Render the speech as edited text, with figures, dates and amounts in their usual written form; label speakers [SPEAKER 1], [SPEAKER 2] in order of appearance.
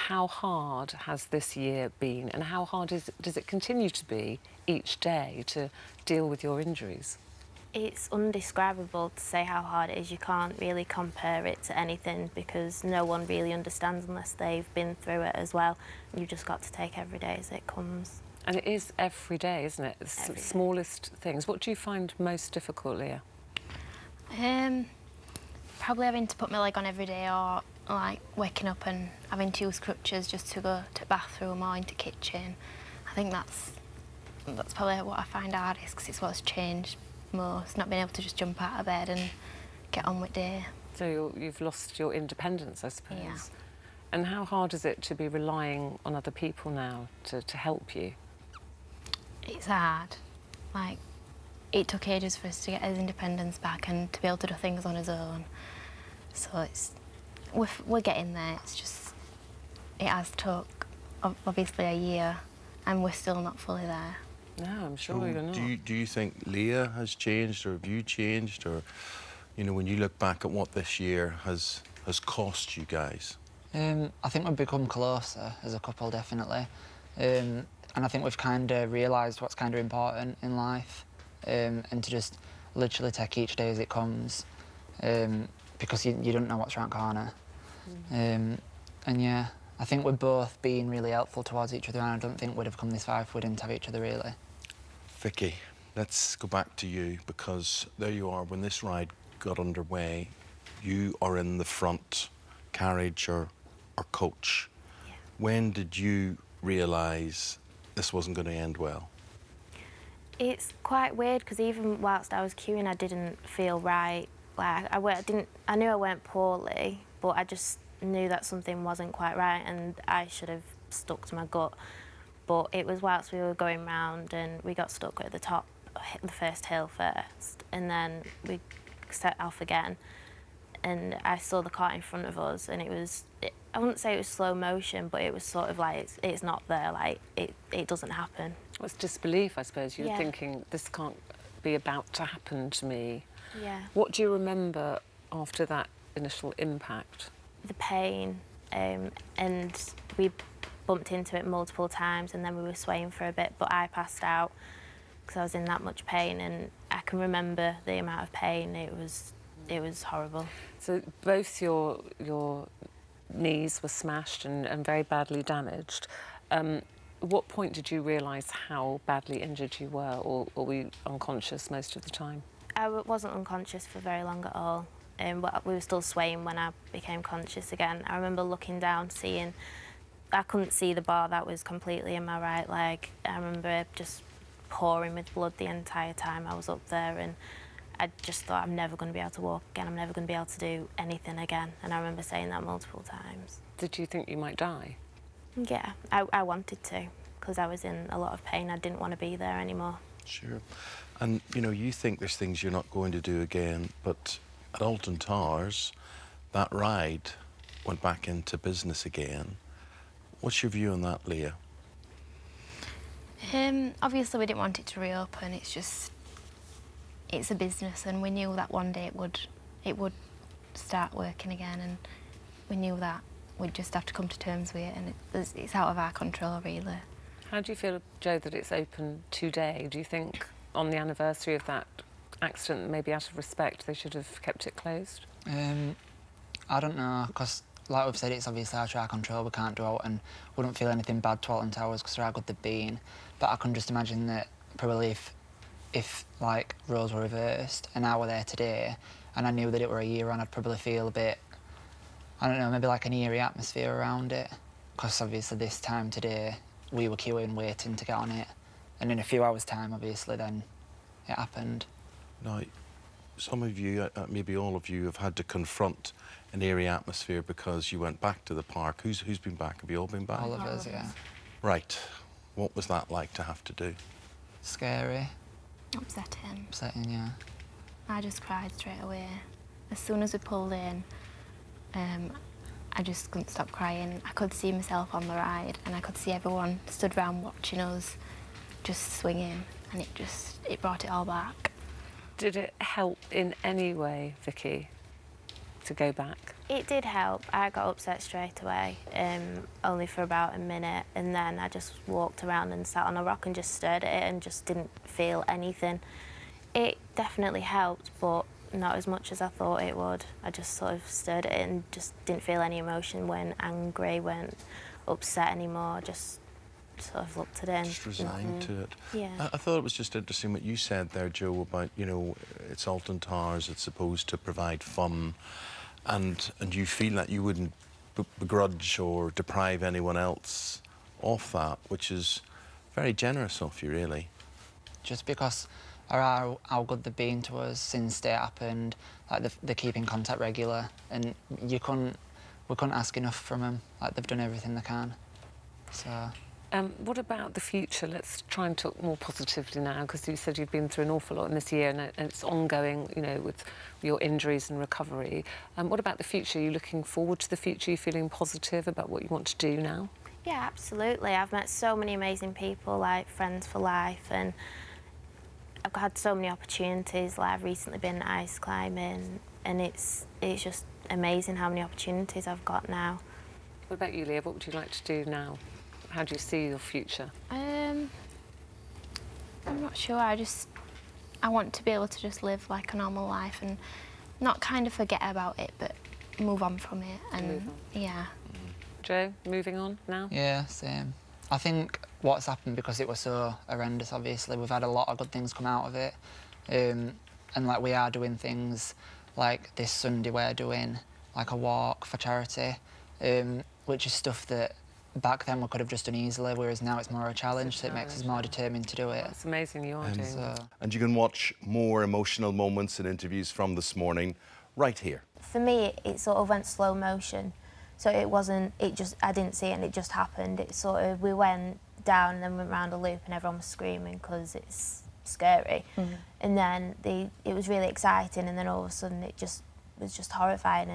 [SPEAKER 1] how hard has this year been, and how hard does it continue to be each day to deal with your injuries?
[SPEAKER 2] It's undescribable to say how hard it is. You can't really compare it to anything because no one really understands unless they've been through it as well. You've just got to take every day as it comes.
[SPEAKER 1] And it is every day, isn't it? The smallest things. What do you find most difficult, Leah?
[SPEAKER 3] Probably having to put my leg on every day, or like waking up and having to use crutches just to go to the bathroom or into kitchen. I think that's probably what I find hardest because it's what's changed most, not being able to just jump out of bed and get on with day.
[SPEAKER 1] So you've lost your independence, I suppose.
[SPEAKER 3] Yeah.
[SPEAKER 1] And how hard is it to be relying on other people now to help you?
[SPEAKER 3] It's hard. Like, it took ages for us to get his independence back and to be able to do things on his own. So we're getting there. It's just, it has took obviously a year and we're still not fully there.
[SPEAKER 1] No, I'm sure you're not.
[SPEAKER 4] Do you think Leah has changed, or have you changed, or, you know, when you look back at what this year has cost you guys?
[SPEAKER 5] I think we've become closer as a couple, definitely. And I think we've kind of realised what's kind of important in life, and to just literally take each day as it comes, because you don't know what's around the corner. And yeah, I think we're both being really helpful towards each other, and I don't think we'd have come this far if we didn't have each other, really.
[SPEAKER 4] Vicky, let's go back to you, because there you are. When this ride got underway, you are in the front carriage or coach.
[SPEAKER 2] Yeah.
[SPEAKER 4] When did you realise this wasn't going to end well?
[SPEAKER 2] It's quite weird because even whilst I was queuing, I didn't feel right. Like I knew I weren't poorly, but I just knew that something wasn't quite right, and I should have stuck to my gut. But it was whilst we were going round and we got stuck at the top, the first hill first, and then we set off again. And I saw the cart in front of us, and I wouldn't say it was slow motion, but it was sort of like, it's not there, like, it doesn't happen.
[SPEAKER 1] Well, it's disbelief, I suppose. You're
[SPEAKER 2] Yeah.
[SPEAKER 1] thinking, this can't be about to happen to me.
[SPEAKER 2] Yeah.
[SPEAKER 1] What do you remember after that initial impact?
[SPEAKER 2] The pain, and we bumped into it multiple times, and then we were swaying for a bit, but I passed out because I was in that much pain, and I can remember the amount of pain. It was horrible.
[SPEAKER 1] So both your knees were smashed and very badly damaged. At what point did you realise how badly injured you were, or were you unconscious most of the time?
[SPEAKER 2] I wasn't unconscious for very long at all. But we were still swaying when I became conscious again. I remember looking down, I couldn't see the bar that was completely in my right leg. I remember just pouring with blood the entire time I was up there, and I just thought, I'm never going to be able to walk again, I'm never going to be able to do anything again. And I remember saying that multiple times.
[SPEAKER 1] Did you think you might die?
[SPEAKER 2] Yeah, I wanted to, because I was in a lot of pain. I didn't want to be there anymore.
[SPEAKER 4] Sure. And, you know, you think there's things you're not going to do again, but at Alton Towers, that ride went back into business again. What's your view on that, Leah?
[SPEAKER 3] Obviously, we didn't want it to reopen. It's a business, and we knew that one day it would start working again, and we knew that we'd just have to come to terms with it, and it's out of our control, really.
[SPEAKER 1] How do you feel, Jo, that it's open today? Do you think on the anniversary of that accident, maybe out of respect, they should have kept it closed?
[SPEAKER 5] I don't know, because like we've said, it's obviously out of our control. We can't do out, and wouldn't feel anything bad to Alton Towers because they're how good they've been. But I can just imagine that probably if like roles were reversed and I were there today and I knew that it were a year on, I'd probably feel a bit, I don't know, maybe like an eerie atmosphere around it, because obviously this time today we were queuing waiting to get on it, and in a few hours time obviously then it happened.
[SPEAKER 4] Now, some of you, maybe all of you, have had to confront an eerie atmosphere because you went back to the park. Who's been back? Have you all been back?
[SPEAKER 5] All of us, yeah.
[SPEAKER 4] Right. What was that like to have to do?
[SPEAKER 5] Scary.
[SPEAKER 3] Upsetting.
[SPEAKER 5] Upsetting, yeah.
[SPEAKER 3] I just cried straight away. As soon as we pulled in, I just couldn't stop crying. I could see myself on the ride, and I could see everyone stood around watching us, just swinging, and it brought it all back.
[SPEAKER 1] Did it help in any way, Vicky, to go back?
[SPEAKER 2] It did help. I got upset straight away, only for about a minute, and then I just walked around and sat on a rock and just stared at it and just didn't feel anything. It definitely helped, but not as much as I thought it would. I just sort of stared at it and just didn't feel any emotion, weren't angry, weren't upset anymore, just sort of looked at it and...
[SPEAKER 4] Just resigned to it.
[SPEAKER 2] Yeah.
[SPEAKER 4] I thought it was just interesting what you said there, Joe, about, you know, it's Alton Towers, it's supposed to provide fun, and you feel that you wouldn't begrudge or deprive anyone else of that, which is very generous of you, really.
[SPEAKER 5] Just because of how good they've been to us since it happened, like they keep in contact regular, and we couldn't ask enough from them. Like, they've done everything they can. So.
[SPEAKER 1] What about the future? Let's try and talk more positively now, because you said you've been through an awful lot in this year, and it's ongoing, you know, with your injuries and recovery. What about the future? Are you looking forward to the future? Are you feeling positive about what you want to do now?
[SPEAKER 2] Yeah, absolutely. I've met so many amazing people, like friends for life, and I've had so many opportunities. Like, I've recently been ice climbing, and it's just amazing how many opportunities I've got now.
[SPEAKER 1] What about you, Leah? What would you like to do now? How do you see your future?
[SPEAKER 3] I'm not sure. I want to be able to just live like a normal life and not kind of forget about it, but move on from it. And
[SPEAKER 1] move on.
[SPEAKER 3] Yeah.
[SPEAKER 1] Joe, moving on now?
[SPEAKER 5] Yeah, same. I think what's happened, because it was so horrendous, obviously, we've had a lot of good things come out of it. And, like, we are doing things like this Sunday we're doing, like, a walk for charity, which is stuff that back then we could have just done easily, whereas now it's more a challenge, so it makes us more determined to do it.
[SPEAKER 1] It's amazing you are doing
[SPEAKER 5] So.
[SPEAKER 1] that.
[SPEAKER 4] And you can watch more emotional moments and interviews from this morning right here.
[SPEAKER 2] For me, it sort of went slow motion. So it wasn't, I didn't see it and it just happened. It sort of, we went down and then went round a loop and everyone was screaming because it's scary. And then it was really exciting, and then all of a sudden it was just horrifying.